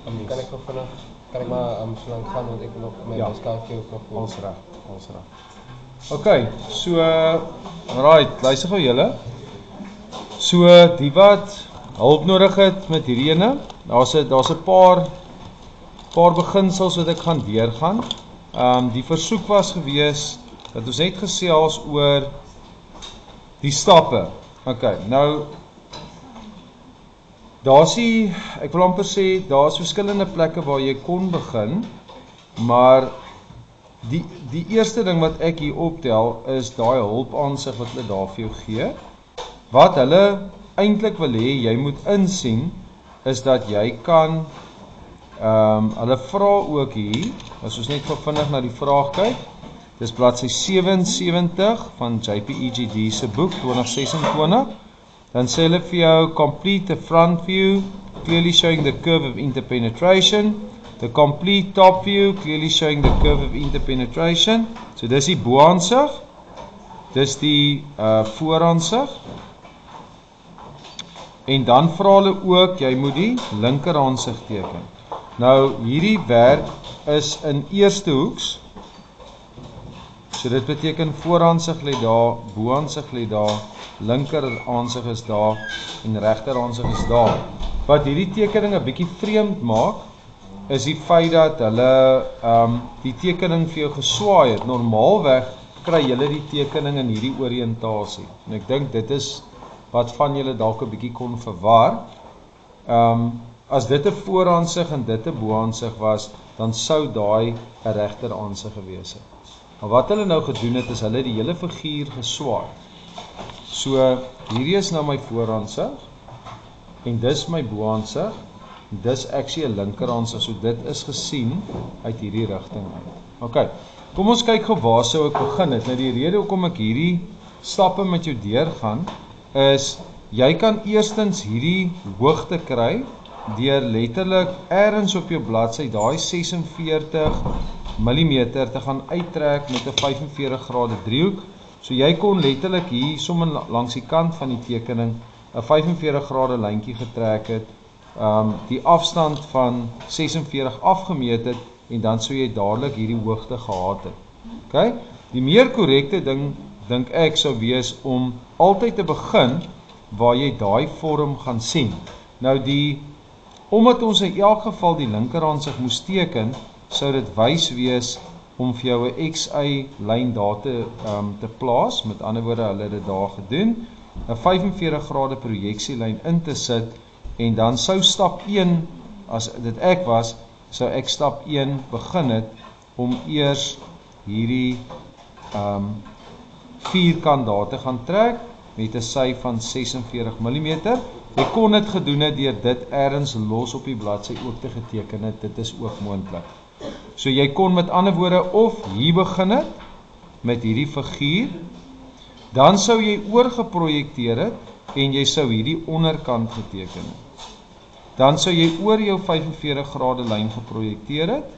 Kan ek nog vinnig, kan ek maar so lank gaan, want ek nog my skakeltjie ook nog Alles reg. Okay, so right, luister gou julle. So die wat hulp nodig het met hierdie ene, daar's 'n paar beginsels wat ek gaan deurgaan. Die versoek was gewees dat ons net gesels oor die stappe. Okay, nou ek wil amper sê daar's verskillende plekke waar jy kon begin, maar die eerste ding wat ek hier optel is daai hulpaansig wat hulle daar vir jou gee. Wat hulle eintlik wil hê jy moet insien is dat jy kan hulle vra ook hier, as ons net vinnig na die vraag kyk. Dis bladsy 77 van JPEGD se boek 2026. Dan sê hulle vir jou complete the front view, clearly showing the curve of interpenetration. The complete top view, clearly showing the curve of interpenetration. So dis die boaansig. Dis die vooraansig. En dan vra hulle ook, jy moet die linkeraansig teken. Nou, hierdie werk is in eerste hoeks. So dit beteken vooraansig lê daar, boaansig lê daar, linkeraansig is daar en regteraansig is daar. Wat hierdie tekening 'n bietjie vreemd maak, is die feit dat hulle die tekening vir jou geswaai het. Normaalweg kry julle die tekening in hierdie oriëntasie. En ek dink dit is wat van julle dalk 'n bietjie kon verwar. As dit 'n vooraansig en dit 'n boaansig was, dan sou daai 'n regteraansig gewees het. Maar wat hulle nou gedoen het, is hulle die hele figuur geswaai. So, hierdie is nou my vooraansig, en dis my boaansig, dis actually 'n linkeraansig, so dit is gesien uit hierdie rigting uit. Okay, kom ons kyk gou waar sou ek begin het. Nou die rede hoekom ek hierdie stappe met jou deurgaan, is, jy kan eerstens hierdie hoogte kry, deur letterlik ergens op jou bladsy, daai 46 mm te gaan uittrek met 'n 45 grade driehoek. So jy kon letterlik hier sommer langs die kant van die tekening 'n 45 grade lyntjie getrek het, die afstand van 46 afgemeet het en dan sou jy dadelik hierdie hoogte gehad het. Okay? Die meer korrekte ding dink ek sou wees om altyd te begin waar jy daai vorm gaan sien. Nou omdat ons in elk geval die linkeraansig moes teken, sou dit wys wees om vir jou 'n XY lyn daar te plaas, met ander woorde hulle het dit daar gedoen, 'n 45 grade projeksielyn in te sit, en dan sou stap 1, as dit ek was, sou ek stap 1 begin het, om eers hierdie vierkant daar te gaan trek, met 'n sy van 46 mm. Jy kon dit gedoen het deur dit ergens los op die bladsy ook te geteken het, dit is ook moontlik. So jy kon met ander woorde of hier begin het, met hierdie figuur, dan sou jy oorgeprojekteer het, en jy sou hierdie onderkant geteken het. Dan sou jy oor jou 45 grade lyn geprojekteer het,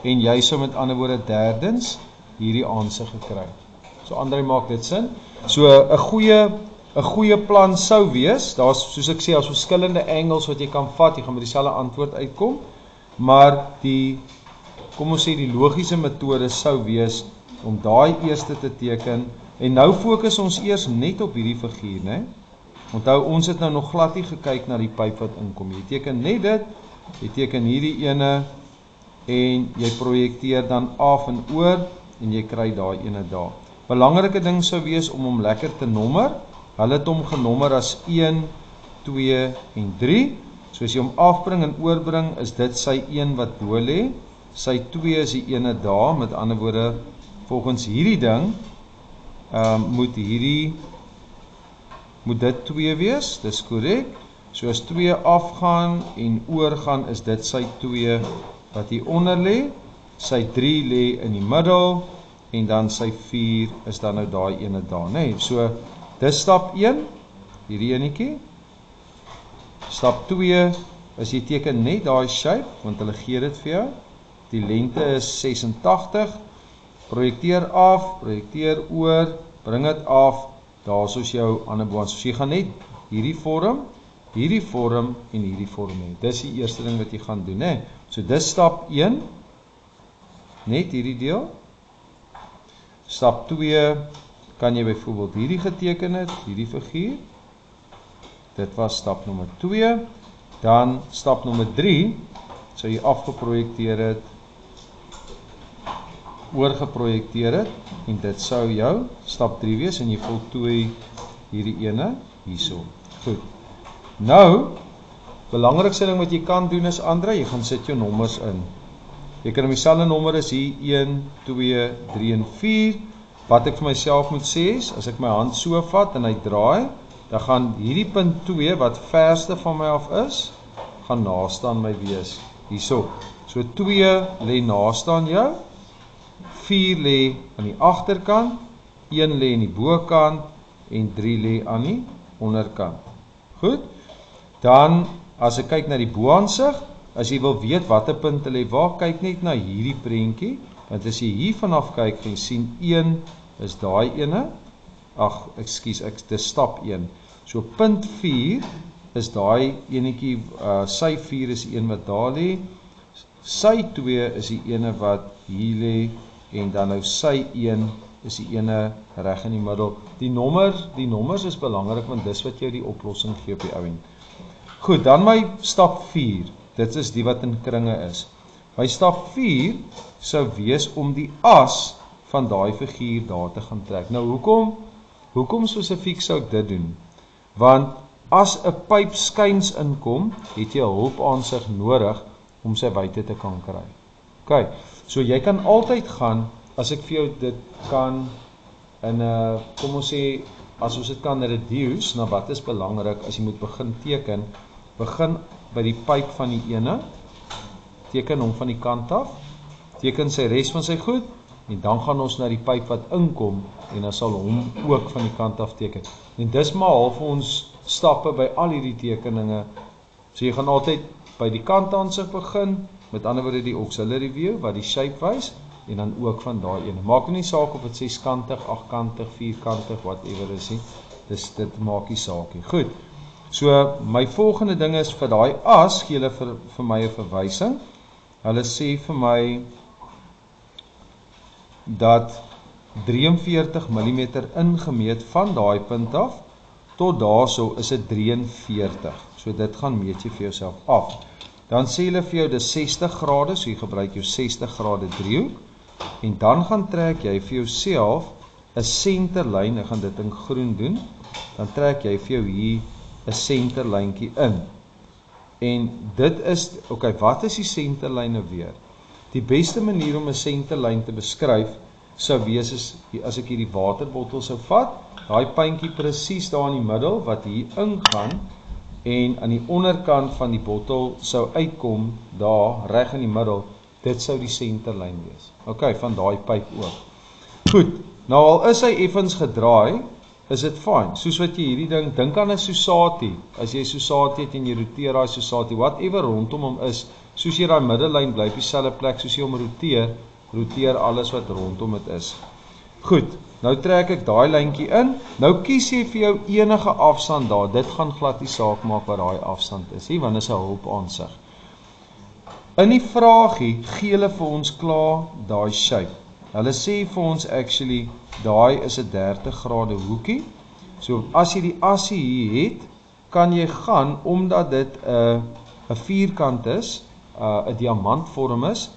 en jy sou met ander woorde derdens hierdie aansig gekry. So André, maak dit sin? So 'n goeie plan sou wees, daar's soos ek sê, daar's verskillende angles wat jy kan vat, jy gaan met dieselfde antwoord uitkom, maar kom ons sê die logiese metode sou wees om daai eerste te teken, en nou fokus ons eers net op hierdie figuur, né? Onthou, ons het nou nog glad nie gekyk na die pyp wat inkom. Jy teken net dit, jy teken hierdie ene, en jy projekteer dan af en oor, en jy kry daai ene daar. Belangrike ding sou wees om hom lekker te nommer. Hulle het hom genommer as 1, 2 en 3. So as jy hom afbring en oorbring, is dit sy 1 wat bo lê. Sy 2 is die ene daar, met ander woorde, volgens hierdie ding, moet dit 2 wees, dis korrek. So as 2 afgaan en oorgaan, is dit sy 2 wat hier onder lê. Sy 3 lê in die middel, en dan sy 4 is dan nou daai ene daar, né? So, dis stap 1, hierdie enetjie. Stap 2 is jy teken net daai shape, want hulle gee dit vir jou. Die lengte is 86. Projekteer af, projekteer oor, bring dit af, daar is jou ander boans. So jy gaan net hierdie vorm, hierdie vorm en hierdie vorm hê. Dis die eerste ding wat jy gaan doen, hè. So dis stap 1, net hierdie deel. Stap 2, kan jy byvoorbeeld hierdie geteken het, hierdie figuur. Dit was stap nommer 2. Dan stap nommer 3, sou jy afgeprojekteer het, oorgeprojekteer het, en dit sou jou stap 3 wees, en jy voltooi hierdie ene hierso. Goed. Nou, belangrikste ding wat jy kan doen is, Andre, jy gaan sit jou nommers in. Jy kan dieselfde nommer is hier, 1, 2, 3 en 4. Wat ek vir myself moet sê is, as ek my hand so vat en hy draai, dan gaan hierdie punt 2, wat verste van my af is, gaan naastaan my wees. Hierso. So 2 lê naastaan jou, 4 lê aan die agterkant, 1 lê aan die bokant, en 3 lê aan die onderkant. Goed? Dan, as ek kyk na die boansig, as jy wil weet wat 'n punte lê waar, kyk net na hierdie prentjie, want as jy hier vanaf kyk, gaan jy sien 1 is daai ene, dis stap 1. So punt 4 is daai enetjie, sy 4 is die een wat daar lê, sy 2 is die ene wat hier lê, en dan nou sy 1 is die ene reg in die middel. Die nommers is belangrik, want dis wat jou die oplossing gee op die ou end. Goed, dan my stap 4, dit is die wat in kringe is. My stap 4 sou wees om die as van daai figuur daar te gaan trek. Nou, hoekom spesifiek sou ek dit doen? Want as 'n pyp skuins inkom, het jy 'n hulpaansig nodig om sy buite te kan kry. OK, so jy kan altyd gaan, as ek vir jou dit kan in 'n, kom ons sê, as ons dit kan reduce, na wat is belangrik, as jy moet begin teken, begin by die pyp van die ene, teken hom van die kant af, teken sy res van sy goed, en dan gaan ons na die pyp wat inkom, en dan sal hom ook van die kant af teken. En dis maar half ons stappe by al hierdie tekeninge, so jy gaan altyd by die kantaansig begin, met ander woorde die auxiliary view, wat die shape wys, en dan ook van daai ene. Maak nie saak of dit 6-kantig, 8-kantig, 4-kantig, whatever is nie, dit maak nie saak nie. Goed, so my volgende ding is, vir daai as, gee hulle vir my 'n verwysing, hulle sê vir my, dat 43 mm ingemeet van daai punt af, tot daarso is dit 43, so dit gaan meet jy vir jouself af. Dan sê hulle vir jou, dis 60 grade, so jy gebruik jou 60 grade driehoek, en dan gaan trek jy vir jouself 'n senterlyn, ek gaan dit in groen doen, dan trek jy vir jou hier 'n senterlyntjie in. En dit is, okay, wat is die senterlyne weer? Die beste manier om 'n senterlyn te beskryf, sou wees as ek hierdie waterbottel sou vat, daai puntjie presies daar in die middel, wat hier ingaan, en aan die onderkant van die bottel sou uitkom, daar, reg in die middel, dit sou die senterlyn wees. Ok, van daai pyp ook. Goed, nou al is hy effens gedraai, is dit fine. Soos wat jy hierdie ding, dink aan 'n Susati. As jy Susati het en jy roteer daai Susati, whatever rondom hom is, soos jy daai middellyn bly op dieselfde plek, soos jy hom roteer alles wat rondom dit is. Goed, nou trek ek daai lyntjie in. Nou kies jy vir jou enige afstand daar. Dit gaan glad nie saak maak wat daai afstand is nie, want dit is 'n hulpaansig. In die vraagie gee hulle vir ons klaar daai shape. Hulle sê vir ons actually, daai is 'n 30 grade hoekie. So as jy die asie hier het, kan jy gaan, omdat dit 'n vierkant is, 'n diamantvorm is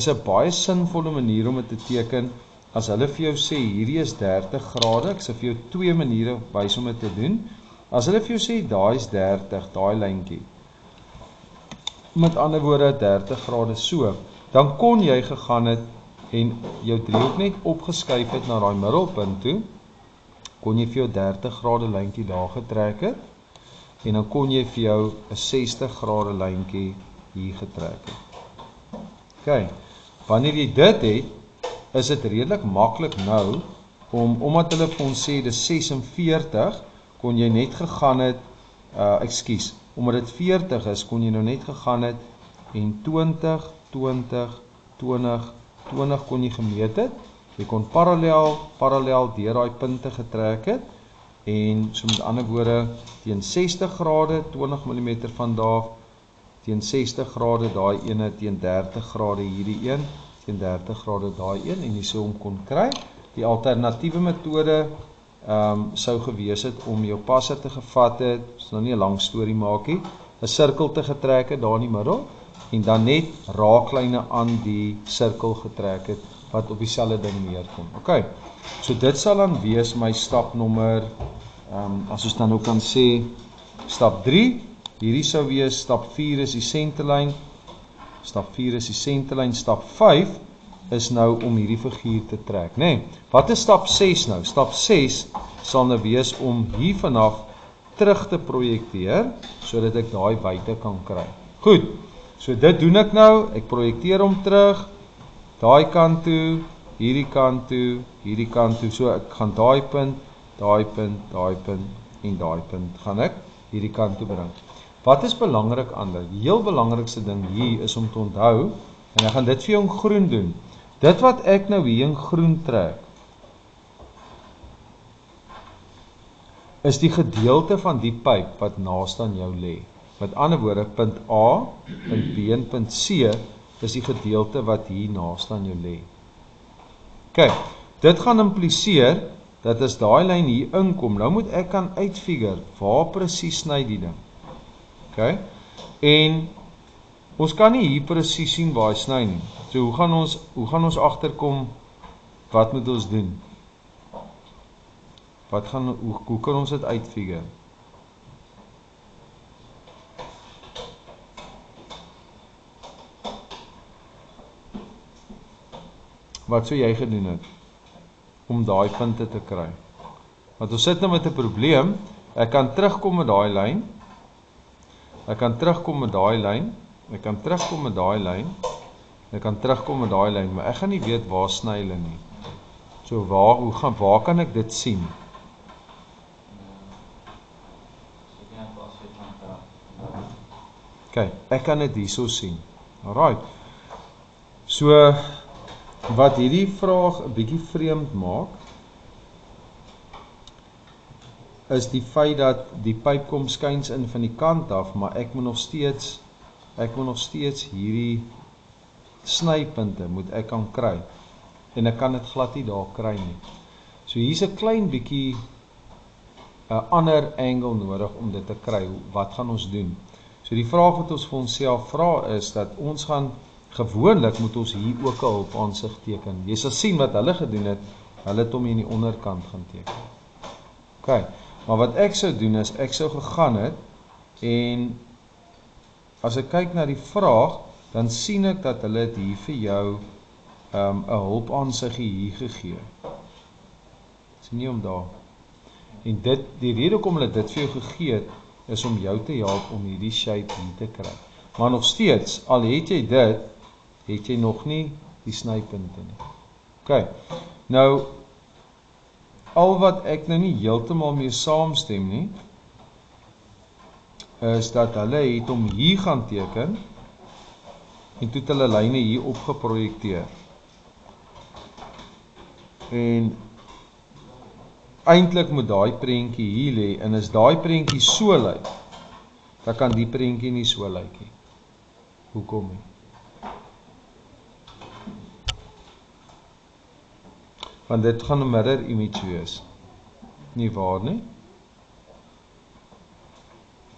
'n baie sinvolle manier om dit te teken. As hulle vir jou sê, hierdie is 30 grade, ek sal vir jou 2 maniere wys om dit te doen. As hulle vir jou sê, daai is 30, daai lyntjie, met ander woorde 30 grade so, dan kon jy gegaan het en jou driehoek net opgeskuif het na daai middelpunt toe, kon jy vir jou 30 grade lyntjie daar getrek het, en dan kon jy vir jou 'n 60 grade lyntjie hier getrek het. Ok, wanneer jy dit het, is dit redelik maklik nou, omdat hulle vir ons sê, dis 46, kon jy net gegaan het, omdat dit 40 is, kon jy nou net gegaan het, en 20 kon jy gemeet het, jy kon parallel deur daai punte getrek het, en so met ander woorde teen 60 grade 20 mm van daar af, teen 60 grade daai ene, teen 30 grade hierdie een, teen 30 grade daai een en jy sou hom kon kry. Die alternatiewe metode sou gewees het om jou passer te gevat het, is nou nie 'n lang storie maak nie, 'n sirkel te getrek het daar in die middel en dan net raaklyne aan die sirkel getrek het wat op dieselfde ding neerkom. OK. So dit sal dan wees my stap nommer as ons dan ook kan sê stap 3. Hierdie sou wees stap 4 is die senterlyn. Stap 4 is die senterlyn. Stap 5 is nou om hierdie figuur te trek, né? Wat is stap 6 nou? Stap 6 sal nou wees om hier vanaf terug te projekteer sodat ek daai buite kan kry. Goed. So dit doen ek nou. Ek projekteer hom terug. Daai kant toe, hierdie kant toe, hierdie kant toe. So ek gaan daai punt, daai punt, daai punt en daai punt gaan ek hierdie kant toe bring. Wat is belangrik aan dit? Die heel belangrikste ding hier is om te onthou en ek gaan dit vir jou in groen doen. Dit wat ek nou hier in groen trek is die gedeelte van die pyp wat naaste aan jou lê. Met ander woorde, punt A, punt B en punt C is die gedeelte wat hier naaste aan jou lê. Kyk, dit gaan impliseer dat as daai lyn hier inkom, nou moet ek kan uitfigure waar presies sny die ding. OK? En ons kan nie hier presies sien waar hy sny nie. So hoe gaan ons agterkom wat moet ons doen? Hoe kan ons dit uitfigure? Wat sou jy gedoen het om daai punte te kry? Want ons sit nou met 'n probleem. Ek kan terugkom met daai lyn. Ek kan terugkom met daai lyn. Ek kan terugkom met daai lyn. Ek kan terugkom met daai lyn, maar ek gaan nie weet waar sny hulle nie. So waar kan ek dit sien? OK, ek kan dit hierso sien. Alright. So wat hierdie vraag 'n bietjie vreemd maak is die feit dat die pyp kom skuins in van die kant af, maar ek moet nog steeds hierdie snypunte moet ek kan kry en ek kan dit glad nie daar kry nie. So hier's 'n klein bietjie 'n ander angle nodig om dit te kry. Wat gaan ons doen? So die vraag wat ons vir onsself vra is dat ons gaan gewoonlik moet ons hier ook 'n hulpaansig teken. Jy sal sien wat hulle gedoen het. Hulle het hom hier in die onderkant gaan teken. OK. Maar wat ek sou doen is ek sou gegaan het en as ek kyk na die vraag, dan sien ek dat hulle het hier vir jou 'n hulpaansig hier gegee. Sien jy hom daar? En die rede hoekom hulle dit vir jou gegee het is om jou te help om hierdie shape hier te kry. Maar nog steeds, al het jy dit, het jy nog nie die snypunte nie. OK. Nou al wat ek nou nie heeltemal mee saamstem nie, is dat hulle het hom hier gaan teken en toe het hulle lyne hier op geprojekteer. En eintlik moet daai prentjie hier lê en as daai prentjie so lyk, dan kan die prentjie nie so lyk nie. Hoekom nie? Want dit gaan 'n mirror image wees. Nie waar nie?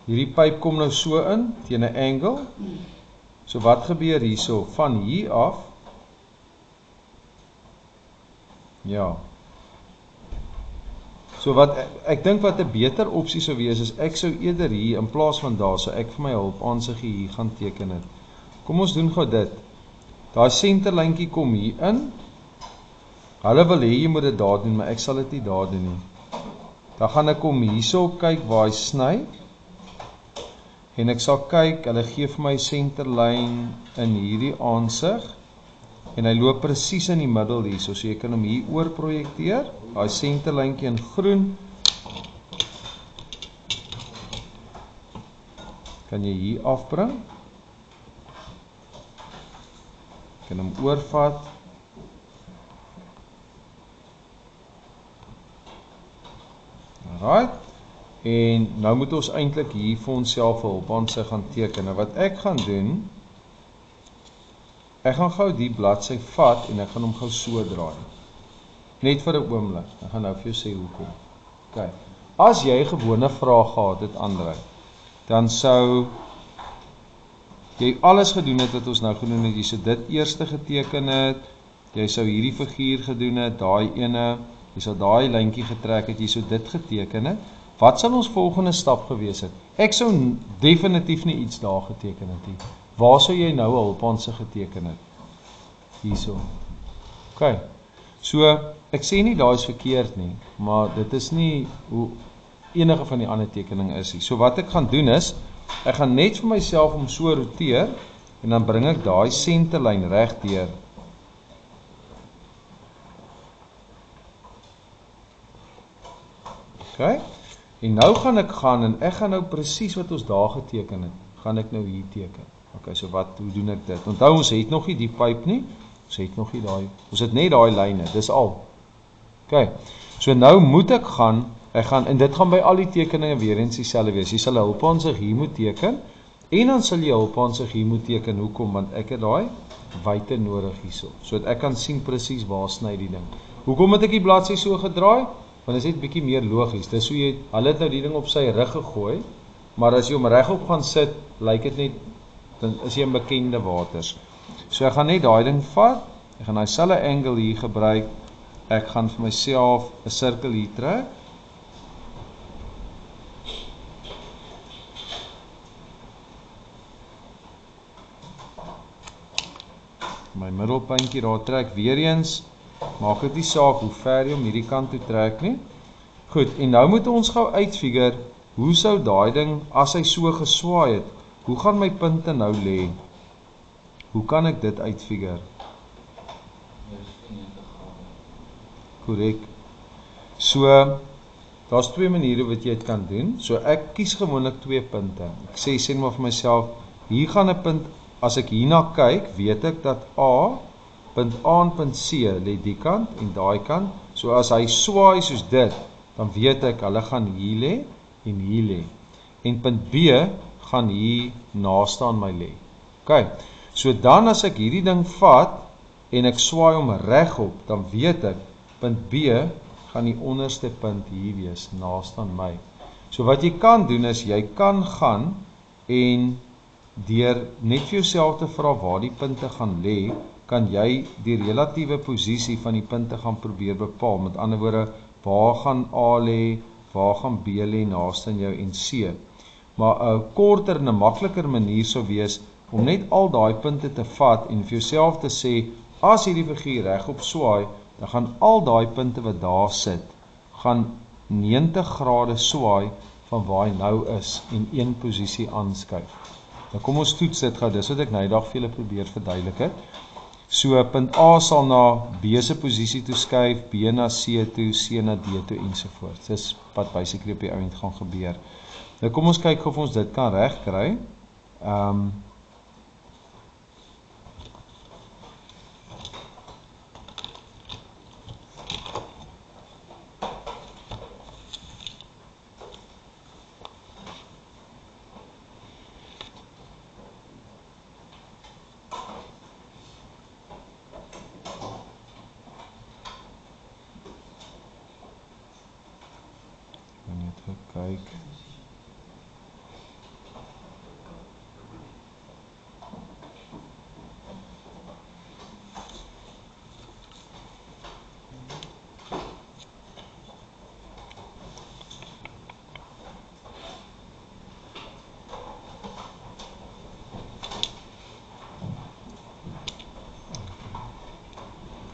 Hierdie pyp kom nou so in teen 'n angle. So wat gebeur hierso? Van hier af. Ja. So wat ek dink wat 'n beter opsie sou wees is ek sou eerder hier in plaas van daar sou ek vir my hulpaansig hier gaan teken het. Kom ons doen gou dit. Daai senterlyntjie kom hier in. Hulle wil hê jy moet dit daar doen, maar ek sal dit nie daar doen nie. Dan gaan ek kom hierso kyk waar hy sny. En ek sal kyk, hulle gee vir my senterlyn in hierdie aansig. En hy loop presies in die middel hierso, so jy kan hom hier oor projekteer. Daai senterlyntjie in groen. Kan jy hier afbring. Kan hom oorvat. Right? En nou moet ons eintlik hier vir onsself 'n hulpaansig gaan teken. Nou wat ek gaan doen, ek gaan gou die bladsy vat en ek gaan hom gou so draai. Net vir 'n oomblik. Ek gaan nou vir jou sê hoekom. OK. As jy 'n gewone vraag gehad het, André, dan sou jy alles gedoen het wat ons nou gedoen het. Jy sou dit eerste geteken het, jy sou hierdie figuur gedoen het, daai ene, jy sou daai lyntjie getrek het, jy sou dit geteken het. Wat sal ons volgende stap gewees het? Ek sou definitief nie iets daar geteken het nie. Waar sou jy nou 'n hulpaansig geteken het? Hierso. OK. So, ek sê nie daai is verkeerd nie, maar dit is nie hoe enige van die ander tekening is nie. So wat ek gaan doen is, ek gaan net vir myself om so roteer en dan bring ek daai senterlyn reg deur. OK? En nou gaan ek en ek gaan nou presies wat ons daar geteken het, gaan ek nou hier teken. OK, so hoe doen ek dit? Onthou ons het nog nie die pyp nie. Ons het nog nie daai, ons het net daai lyne, dis al. OK. So nou moet ek gaan en dit gaan by al die tekeninge weer eens dieselfde wees. Jy sal 'n hulpaansig hier moet teken en dan sal jy 'n hulpaansig hier moet teken. Hoekom? Want ek het daai wyte nodig hierso, sodat ek kan sien presies waar sny die ding. Hoekom het ek die bladsy so gedraai? Want dit is net bietjie meer logies. Dis hoe hulle het nou die ding op sy rug gegooi, maar as jy hom regop gaan sit, lyk dit net, dan is jy in bekende waters. So ek gaan net daai ding vat, ek gaan daai selfde angle hier gebruik, ek gaan vir myself 'n sirkel hier trek, my middelpuntjie daar trek, weer eens, maak dit nie saak hoe ver jy om hierdie kant toe trek nie. Goed, en nou moet ons gou uitfigure, hoe sou daai ding, as hy so geswaai het, hoe gaan my punte nou lê? Hoe kan ek dit uitfigure? Korrek. So, daar's twee maniere wat jy dit kan doen. So ek kies gewoonlik 2 punte. Ek sê maar vir myself, hier gaan 'n punt, as ek hierna kyk, weet ek dat punt A en punt C lê die kant en daai kant. So as hy swaai soos dit, dan weet ek hulle gaan hier lê en hier lê. En punt B gaan hier naaste aan my lê. OK. So dan as ek hierdie ding vat en ek swaai hom regop, dan weet ek punt B gaan die onderste punt hier wees, naaste aan my. So wat jy kan doen is, jy kan gaan en deur net vir jouself te vra waar die punte gaan lê, kan jy die relatiewe posisie van die punte gaan probeer bepaal. Met ander woorde, waar gaan A lê, waar gaan B lê naaste aan jou en C. Maar 'n korter en 'n makliker manier sou wees om net al daai punte te vat en vir jouself te sê, as hierdie figuur regop swaai, dan gaan al daai punte wat daar sit, gaan 90 grade swaai van waar hy nou is en een posisie aanskuif. Nou kom ons toets dit gou, dis wat ek nou die dag vir julle probeer verduidelik het. So punt A sal na B se posisie toe skuif, B na C toe, C na D toe ensovoorts. Dis wat basically op die ouend gaan gebeur. Nou kom ons kyk of ons dit kan regkry. Kyk.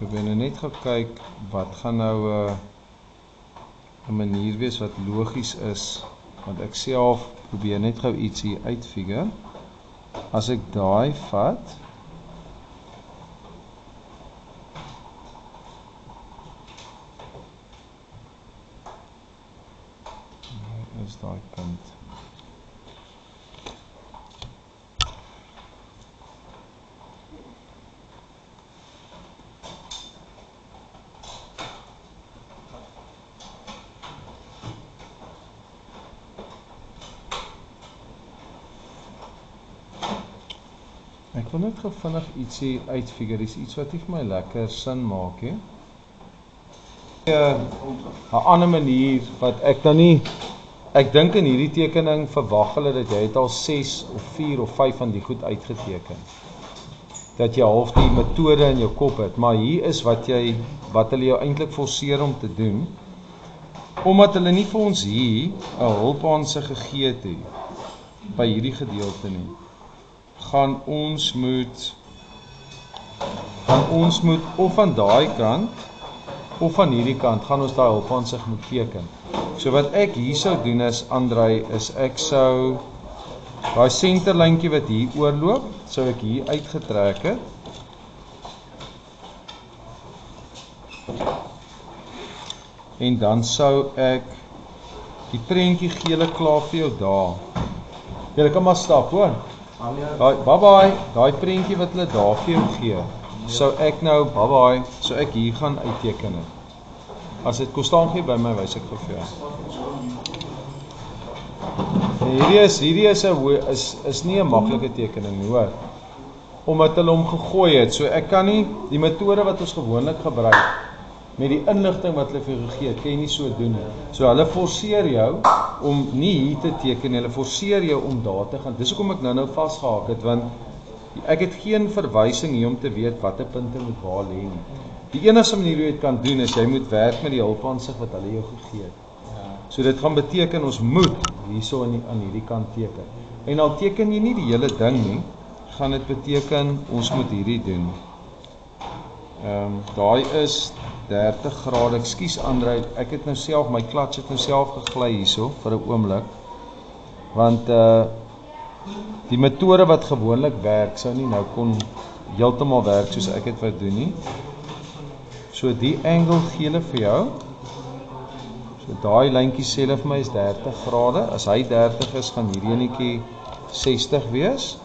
Ek ben net gekyk wat gaan nou 'n manier wees wat logies is, want ek self probeer net gou iets hier uitfigure. As ek daai vat, is daai punt. Ek wil net vinnig ietsie uitfigure, iets wat nie vir my lekker sin maak nie. 'n ander manier wat ek nou nie, ek dink in hierdie tekening verwag hulle dat jy het al 6 of 4 of 5 van die goed uitgeteken. Dat jy half die metode in jou kop het, maar hier is wat hulle jou eintlik forceer om te doen, omdat hulle nie vir ons hier 'n hulpaansig gegee het by hierdie gedeelte nie, gaan ons moet of van daai kant of van hierdie kant gaan ons daai hulpaansig moet teken. So wat ek hier sou doen is, Andrei, is ek sou daai senterlyntjie wat hier oorloop, sou ek hier uitgetrek het. En dan sou ek die prentjie gele klaar vir jou daar. Jy kan maar stap, hoor. Bye bye, daai prentjie wat hulle daar vir jou gee, sou ek nou, bye bye, sou ek hier gaan uitteken het. As dit kos staan gee by my, wys ek vir jou. Hierdie is nie 'n maklike tekening nie, hoor. Omdat hulle hom gegooi het, so ek kan nie die metode wat ons gewoonlik gebruik met die inligting wat hulle vir jou gegee het, kan jy nie so doen nie. So hulle forceer jou om nie hier te teken, hulle forceer jou om daar te gaan. Dis hoekom ek nou vasgehaak het, want ek het geen verwysing hier om te weet watter punte moet waar lê nie. Die enigste manier hoe jy dit kan doen is jy moet werk met die hulpaansig wat hulle jou gegee het. So dit gaan beteken ons moet hierso aan hierdie kant teken. En al teken jy nie die hele ding nie, gaan dit beteken ons moet hierdie doen. Daai is 30 grade. Ekskuus Andrei, ek het nou self my klats het nou self gegly hierso vir 'n oomblik. Want die metode wat gewoonlik werk sou nie nou kon heeltemal werk soos ek dit wou doen nie. So die angle gee hulle vir jou. So daai lyntjie sê hulle vir my is 30 grade. As hy 30 is, gaan hierdie enetjie 60 wees.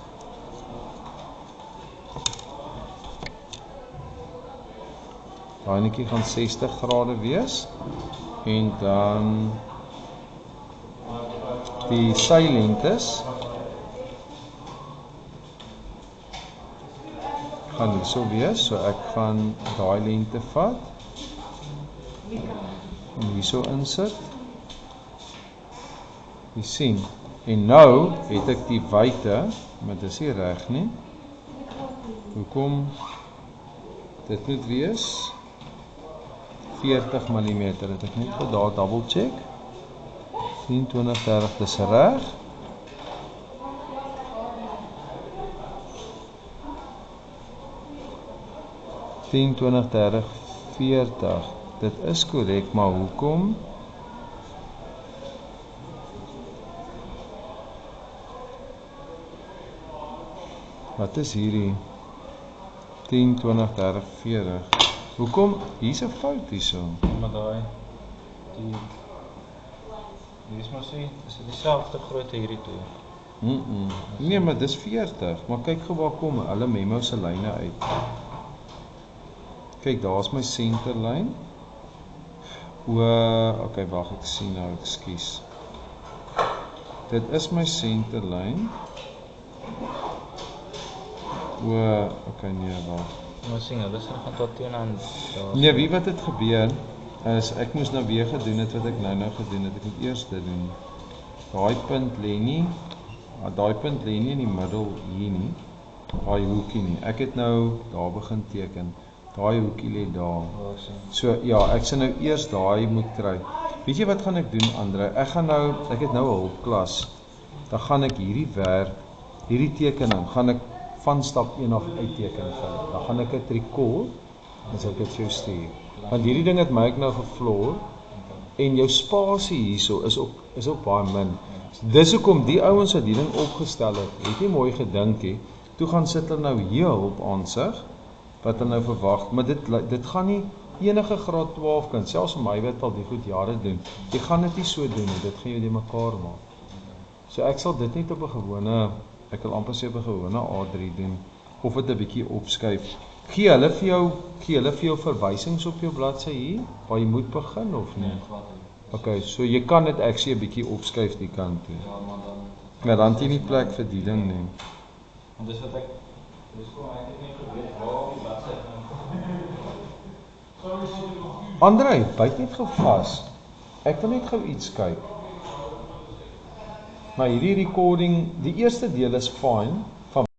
Daai enetjie gaan 60 grade wees. En dan die sylengtes gaan hierso wees. So ek gaan daai lengte vat en hierso insit. Jy sien. En nou het ek die wyte, maar dis nie reg nie. Hoekom? Dit moet wees 40 mm. Het ek net vir daar double check. 24, dis reg. (10, 20, 30, 40). Dit is korrek, maar hoekom? Wat is hierdie? 10, 20, 30, 40. Hoekom? Hier's 'n fout hierso. Maar daai die is maar sê, dis dieselfde grootte hierdie toe. Nee, maar dis 40. Maar kyk gou waar kom hulle memo se lyne uit. Kyk, daar's my senterlyn. Okay, wag, ek sien nou, ekskuus. Dit is my senterlyn. Okay, nee, wag. Maar sien, hulle is nog tot teenoor daar. Nee, wie wat het gebeur is ek moes nou weer gedoen het wat ek nou gedoen het. Ek moet eers dit doen. Daai punt lê nie, daai punt lê nie in die middel hier nie. Daai hoekie nie. Ek het nou daar begin teken. Daai hoekie lê daar. So ja, ek sal nou eers daai moet kry. Weet jy wat gaan ek doen, Andrei? Ek het nou 'n hulpklas. Dan gaan ek hierdie werk, hierdie tekening, gaan ek van stap 1 af uitteken vir. Dan gaan ek dit record en sal ek dit vir jou stuur. Want hierdie ding het my nou gevloor en jou spasie hierso is ook baie min. Dis hoekom die ouens wat die ding opgestel het nie mooi gedink nie. Toe gaan sit hulle nou hier hulp aansig wat hulle nou verwag, maar dit gaan nie enige graad 12 kind, selfs vir my wat al die goed jare doen. Jy gaan dit nie so doen nie, dit gaan jou die mekaar maak. So ek sal dit net op 'n gewone, ek wil amper sê op 'n gewone A3 doen of dit 'n bietjie opskuif. Gee hulle vir jou verwysings op jou bladsy hier waar jy moet begin of nie? Okay, so jy kan dit actually 'n bietjie opskuif die kant toe. Ja, maar dan het jy nie plek vir die ding nie. Want dis wat ek Dis kom ek het nie geweet waar die bladsy gaan. Andrei, byt net gou vas. Ek wil net gou iets kyk. Maar hierdie recording, die eerste deel is fine.